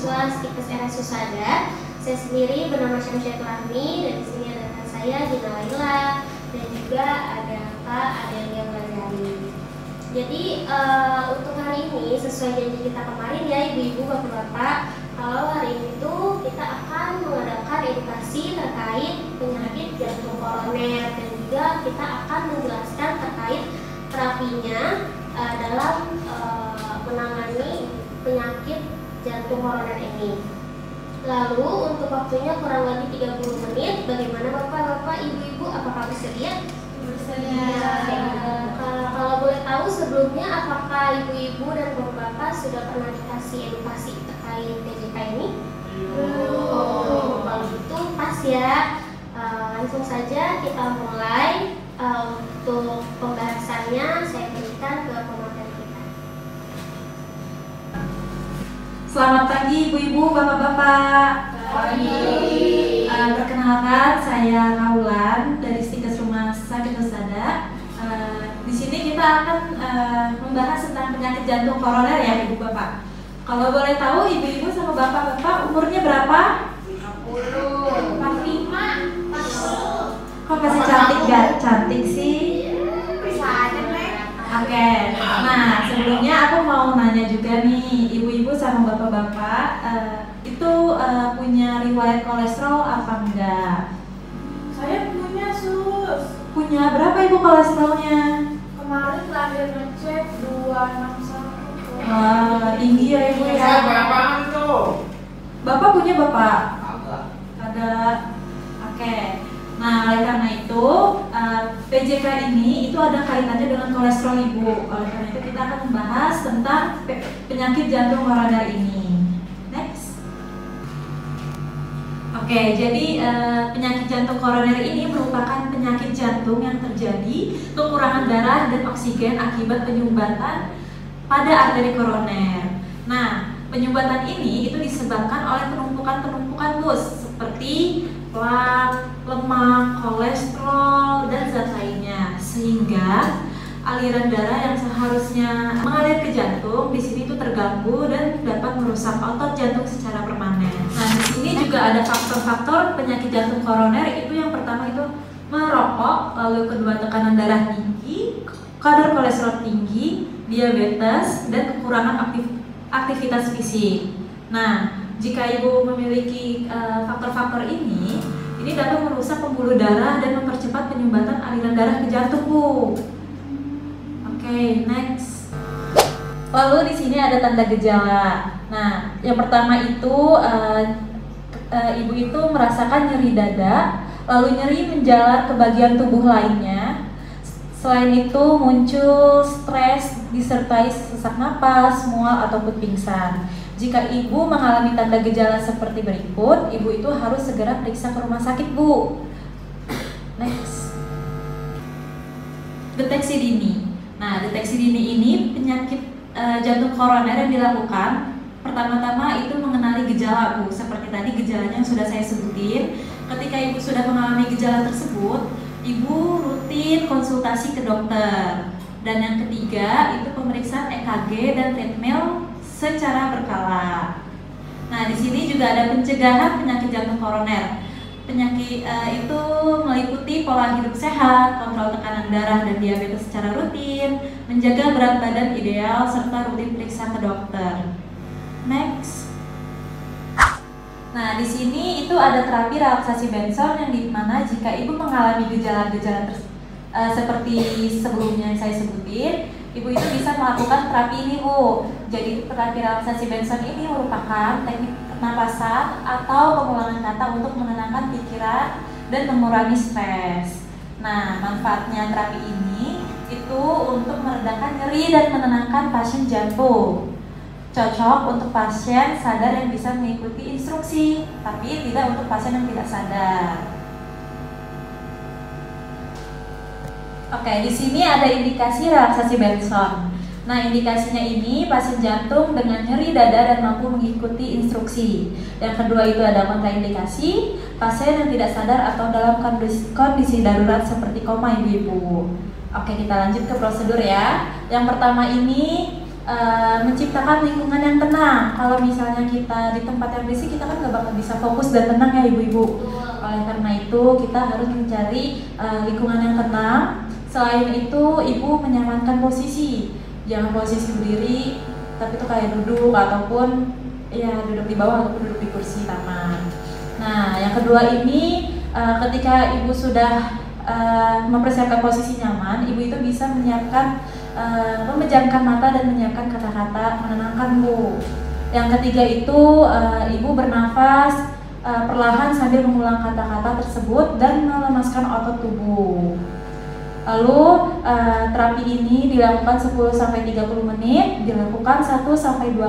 mahasiswa Stikes RS Husada. Saya sendiri bernama Syamsiatul Rahmi, dan di sini ada rekan saya Gina Laila, dan juga ada Kak Adelia Melazari. Jadi untuk hari ini sesuai janji kita kemarin ya ibu-ibu, bapak-bapak, kalau hari ini tuh kita akan mengadakan edukasi terkait penyakit jantung koroner, dan juga kita akan menjelaskan terkait terapinya dalam menangani penyakit jantung koroner ini. Lalu untuk waktunya kurang lebih 30 menit. Bagaimana bapak-bapak, ibu-ibu, apakah bersedia? Bersedia. Kalau boleh tahu sebelumnya apakah ibu-ibu dan bapak-bapak sudah pernah dikasih edukasi terkait PJK ini? Kalau itu pas ya. Langsung saja kita mulai. Untuk pembahasannya saya berikan ke pemateri kita. Selamat pagi ibu-ibu, bapak-bapak. Pagi. Perkenalkan, saya Kaulan dari Stikes Rumah Sakit Husada. Di sini kita akan membahas tentang penyakit jantung koroner ya ibu bapak. Kalau boleh tahu ibu-ibu sama bapak-bapak umurnya berapa? 50. 45. Kok masih cantik sih? Bisa aja, Nek. Oke, nah sebelumnya aku mau nanya juga nih, ibu-ibu sama bapak-bapak itu punya riwayat kolesterol apa enggak? Saya punya sus. Punya berapa ibu kolesterolnya? Kemarin terakhir ngecek 261. Wah, tinggi ya ibu ya. Saya berapaan tuh? Bapak punya bapak? Agak. Ada. Oke. Nah, oleh karena itu PJK ini itu ada kaitannya dengan kolesterol ibu. Oleh karena itu kita akan membahas tentang penyakit jantung koroner ini. Next. Oke, jadi penyakit jantung koroner ini merupakan penyakit jantung yang terjadi kekurangan darah dan oksigen akibat penyumbatan pada arteri koroner. Nah, penyumbatan ini itu disebabkan oleh penumpukan bus seperti plak, lemak, kolesterol, dan zat lainnya, sehingga aliran darah yang seharusnya mengalir ke jantung di sini itu terganggu dan dapat merusak otot jantung secara permanen. Nah, di sini juga ada faktor-faktor penyakit jantung koroner. Itu yang pertama itu merokok, lalu kedua tekanan darah tinggi, kadar kolesterol tinggi, diabetes, dan kekurangan aktivitas fisik. Nah, jika ibu memiliki faktor-faktor ini dapat merusak pembuluh darah dan mempercepat penyumbatan aliran darah ke jantung, Bu. Oke, next. Lalu di sini ada tanda gejala. Nah, yang pertama itu ibu itu merasakan nyeri dada, lalu nyeri menjalar ke bagian tubuh lainnya. Selain itu muncul stres disertai sesak napas, mual ataupun pingsan. Jika ibu mengalami tanda gejala seperti berikut, ibu itu harus segera periksa ke rumah sakit, Bu. Next. Deteksi dini. Nah, deteksi dini ini penyakit jantung koroner yang dilakukan. Pertama-tama itu mengenali gejala, Bu. Seperti tadi gejalanya yang sudah saya sebutin. Ketika ibu sudah mengalami gejala tersebut, ibu rutin konsultasi ke dokter. Dan yang ketiga itu pemeriksaan EKG dan treadmill secara berkala. Nah, di sini juga ada pencegahan penyakit jantung koroner. Penyakit itu meliputi pola hidup sehat, kontrol tekanan darah dan diabetes secara rutin, menjaga berat badan ideal, serta rutin periksa ke dokter. Next. Nah, di sini itu ada terapi relaksasi Benson yang dimana jika ibu mengalami gejala-gejala seperti sebelumnya yang saya sebutin, ibu itu bisa melakukan terapi ini, Bu. Jadi terapi relaksasi Benson ini merupakan teknik pernapasan atau pengulangan kata untuk menenangkan pikiran dan mengurangi stres. Nah, manfaatnya terapi ini itu untuk meredakan nyeri dan menenangkan pasien jantung. Cocok untuk pasien sadar yang bisa mengikuti instruksi, tapi tidak untuk pasien yang tidak sadar. Oke, di sini ada indikasi relaksasi Benson. Nah, indikasinya ini pasien jantung dengan nyeri dada dan mampu mengikuti instruksi. Yang kedua itu ada kontraindikasi, pasien yang tidak sadar atau dalam kondisi darurat seperti koma, ibu-ibu. Oke, kita lanjut ke prosedur ya. Yang pertama ini menciptakan lingkungan yang tenang. Kalau misalnya kita di tempat yang berisik, kita kan nggak bakal bisa fokus dan tenang ya ibu-ibu. Oleh karena itu kita harus mencari lingkungan yang tenang. Selain itu ibu menyamankan posisi, jangan posisi berdiri, tapi itu kayak duduk ataupun ya duduk di bawah ataupun duduk di kursi taman. Nah yang kedua ini ketika ibu sudah mempersiapkan posisi nyaman, ibu itu bisa menyiapkan memejamkan mata dan menyiapkan kata-kata menenangkan Bu. Yang ketiga itu ibu bernafas perlahan sambil mengulang kata-kata tersebut dan melemaskan otot tubuh. Lalu terapi ini dilakukan 10-30 menit, dilakukan 1-2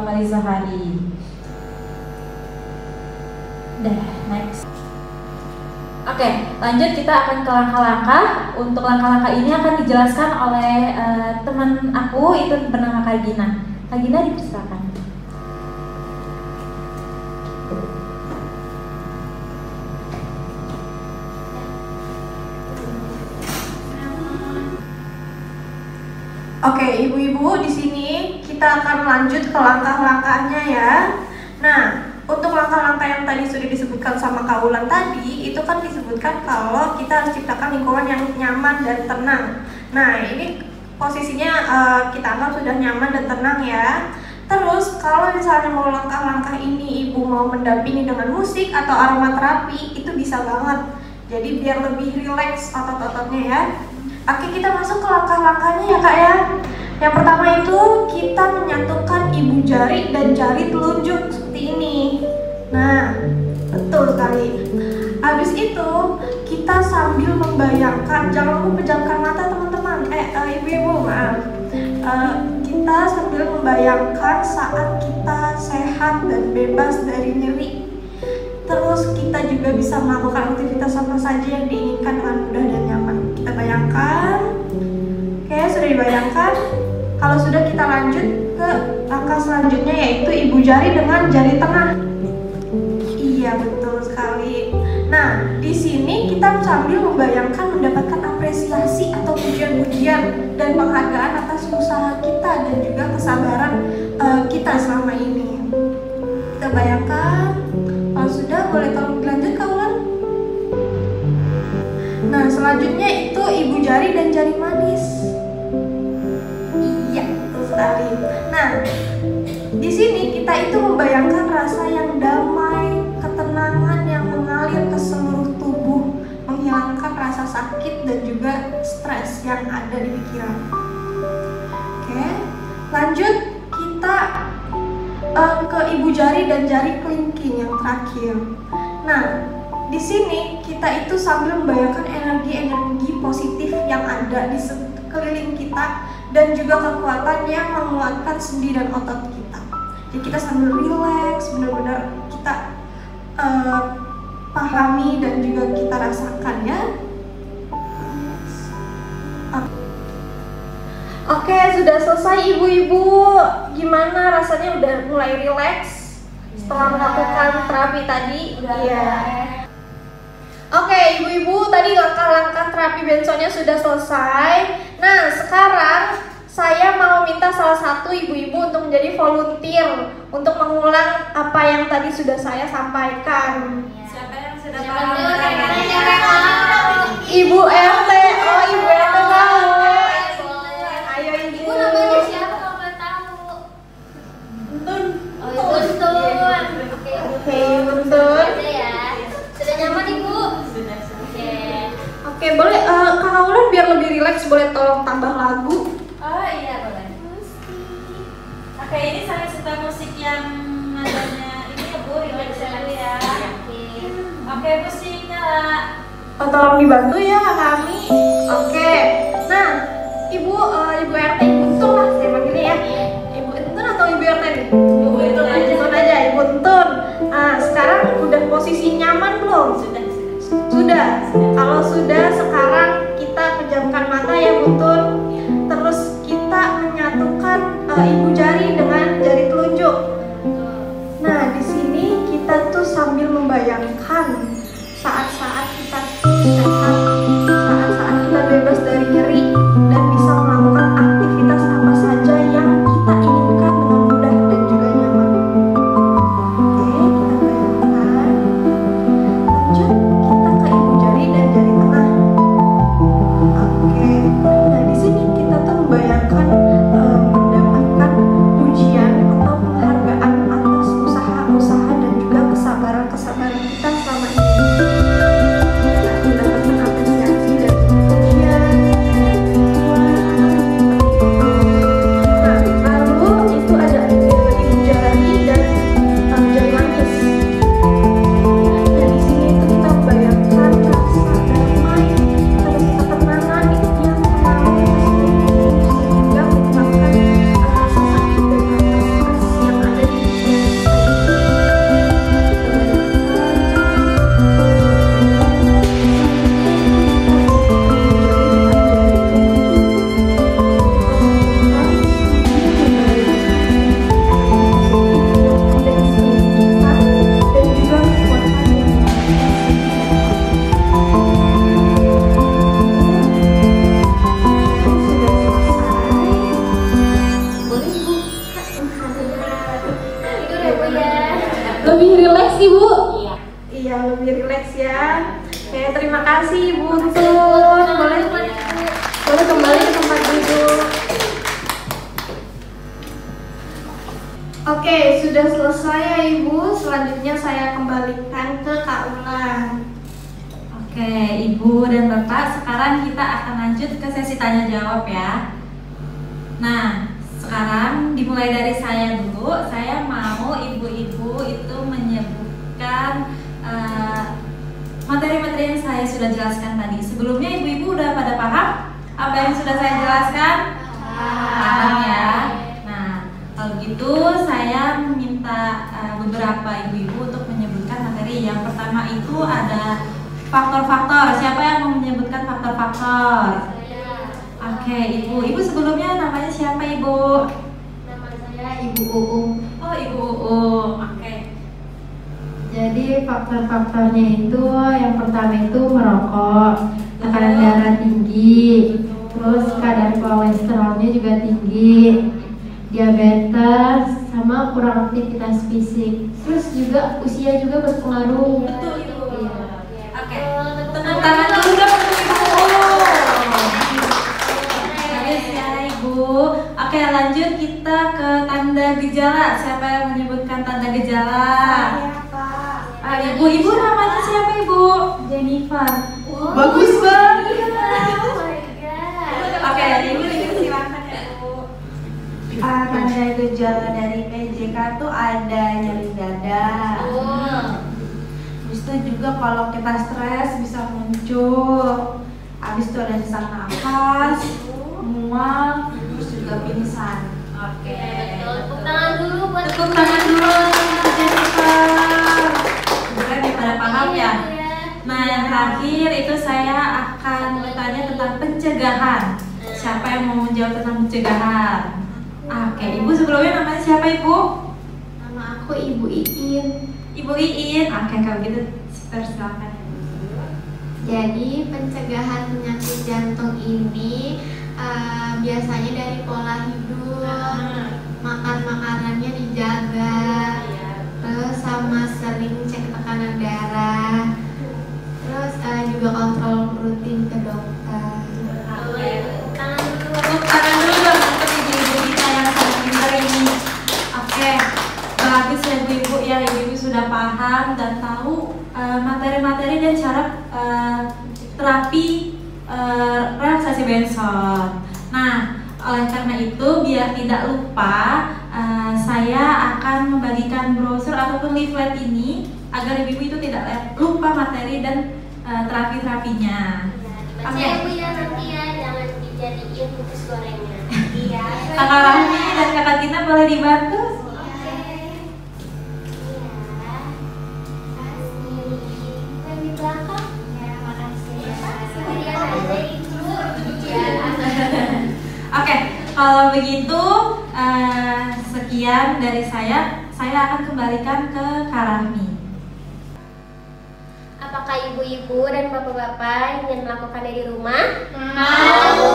kali sehari. Next. Oke, lanjut kita akan ke langkah-langkah. Untuk langkah-langkah ini akan dijelaskan oleh teman aku, itu bernama Kak Gina. Kak Gina dipersilakan. Oke, ibu-ibu, di sini kita akan lanjut ke langkah-langkahnya ya. Nah, untuk langkah-langkah yang tadi sudah disebutkan sama Kak Wulan tadi, itu kan disebutkan kalau kita harus ciptakan lingkungan yang nyaman dan tenang. Nah, ini posisinya kita anggap sudah nyaman dan tenang ya. Terus, kalau misalnya mau langkah-langkah ini ibu mau mendampingi dengan musik atau aromaterapi, itu bisa banget. Jadi biar lebih rileks otot-ototnya ya. Oke, kita masuk ke langkah-langkahnya ya Kak ya. Yang pertama itu kita menyatukan ibu jari dan jari telunjuk seperti ini. Nah, betul sekali. Habis itu kita sambil membayangkan, jangan lupa pejamkan mata teman-teman. Ibu-ibu, maaf. Kita sambil membayangkan saat kita sehat dan bebas dari nyeri. Terus kita juga bisa melakukan aktivitas apa saja yang diinginkan dengan mudah dan nyaman. Kita bayangkan. Oke, sudah dibayangkan. Kalau sudah, kita lanjut ke langkah selanjutnya, yaitu ibu jari dengan jari tengah. Iya, betul sekali. Nah, di sini kita sambil membayangkan mendapatkan apresiasi atau pujian-pujian dan penghargaan atas usaha kita dan juga kesabaran kita selama ini. Kita bayangkan. Kalau sudah, boleh tolong dilanjut Kak Wulan. Nah, selanjutnya itu ibu jari dan jari manis. Iya, betul sekali. Nah, di sini kita itu membayangkan rasa yang damai, ketenangan yang mengalir ke seluruh tubuh, menghilangkan rasa sakit dan juga stres yang ada di pikiran. Oke, lanjut kita ke ibu jari dan jari kelingking yang terakhir. Nah, di sini kita itu sambil membayangkan energi-energi positif yang ada di sekeliling kita dan juga kekuatan yang menguatkan sendi dan otot kita. Jadi kita sambil rileks, benar-benar kita pahami dan juga kita rasakan ya. Oke, sudah selesai ibu-ibu. Gimana rasanya, udah mulai rileks setelah melakukan terapi tadi? Iya. Oke, ibu-ibu, tadi langkah-langkah terapi bensonya sudah selesai. Nah, sekarang saya mau minta salah satu ibu-ibu untuk menjadi volunteer untuk mengulang apa yang tadi sudah saya sampaikan. Siapa yang sudah Ibu RT. Oh, Ibu RT tahu. Ayo Ibu. Ibu namanya siapa kalau boleh tahu? Untun. Oh, Ibu Untun. Oke, Ibu Untun. Ya. Sudah nyaman Ibu? Sudah. Oke, boleh Kakak Wulan biar lebih rileks boleh tolong tambah lagu. Oh iya boleh. Oke, ini saya suka musik yang nadanya ini ya Bu, relax dulu ya. Oke, musiknya. Oh, tolong dibantu ya Kak kami. Oke. Nah, Ibu RT, Ibu Untun lah saya panggilnya ya. Ibu Untun atau Ibu RT nih? Ibu Untun aja, Ibu Untun. Nah, sekarang udah posisi nyaman belum? Sudah. Kalau sudah, sekarang kita pejamkan mata ya Bu Untun. Terus kita menyatukan ibu jari dengan jari telunjuk. Nah, di sini kita tuh sambil membayangkan saat-saat kita sehat, saat-saat kita bebas dari nyeri dan bisa melakukan aktivitas apa saja yang kita inginkan. nih Bu? Iya. Iya, lebih rileks ya. Oke, terima kasih Ibu Untun. Boleh kembali ke tempat duduk. Oke, sudah selesai ya Ibu. Selanjutnya saya kembalikan ke Kak Ulan. Oke, Ibu dan Bapak, sekarang kita akan lanjut ke sesi tanya jawab ya. Nah, sekarang dimulai dari saya dulu. Saya mau ibu-ibu itu menyebutkan materi-materi yang saya sudah jelaskan tadi. Sebelumnya ibu-ibu udah pada paham apa yang sudah saya jelaskan? Paham ya. Nah, kalau gitu saya minta beberapa ibu-ibu untuk menyebutkan materi. Yang pertama itu ada faktor-faktor. Siapa yang mau menyebutkan faktor-faktor? Oke, Ibu sebelumnya namanya siapa Ibu? Nama saya Ibu Uung. Oh, Ibu Uung. Oke. Jadi faktor-faktornya itu yang pertama itu merokok, tekanan darah tinggi, terus kadar kolesterolnya juga tinggi, diabetes, sama kurang aktivitas fisik. Terus juga usia juga berpengaruh. Betul Ibu. Iya. Oke. Tepuk tangan dulu dong untuk Ibu Uung. Bagus ya Ibu. Oke, lanjut kita ke tanda gejala. Siapa yang menyebutkan tanda gejala? Ibu namanya siapa Ibu? Jennifer. Bagus banget. Oh my god. Oke, Ibu silakan ya Bu. Tanda gejala dari PJK tuh ada nyeri dada. Habis itu juga kalau kita stres bisa muncul. Habis itu ada sesak nafas, mual, terus juga pingsan. Oke. Betul. Tepuk tangan dulu buat Tepuk tangan dulu untuk Jennifer. Keren ya, pada paham ya. Nah, yang terakhir itu saya akan bertanya tentang pencegahan. Siapa yang mau menjawab tentang pencegahan? Oke, Ibu sebelumnya namanya siapa Ibu? Nama aku Ibu Iin. Ibu Iin. Oke, kalau gitu silakan. Jadi pencegahan penyakit jantung ini biasanya dari pola hidup, makan makanannya dijaga, terus sama sering cek tekanan darah, terus juga kontrol rutin ke dokter. Tepuk tangan dulu dong untuk ibu-ibu kita yang sangat pintar ini. Oke, bagus ya ibu-ibu ya, ibu-ibu sudah paham dan tahu materi-materi dan cara terapi relaksasi Benson. Nah, oleh karena itu biar tidak lupa, saya akan membagikan brosur ataupun leaflet ini agar ibu-ibu itu tidak lupa materi dan terapi-terapinya. Baca ya Bu ya nanti ya, jangan dijadiin bungkus gorengnya. Iya. Kakak Rahmi dan Kakak Tina boleh dibantu? Oke, kalau begitu sekian dari saya akan kembalikan ke Kak Rahmi. Apakah ibu-ibu dan bapak-bapak ingin melakukannya di rumah? Mau.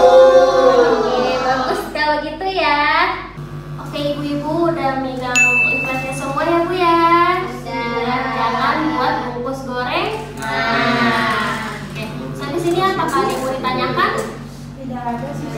Oke, bagus kalau gitu ya. Oke, ibu-ibu udah megang leafletnya semua ya Bu ya. Dan jangan buat bungkus goreng. Oke, sampai sini apakah ada yang mau ditanyakan? Tidak ada sih.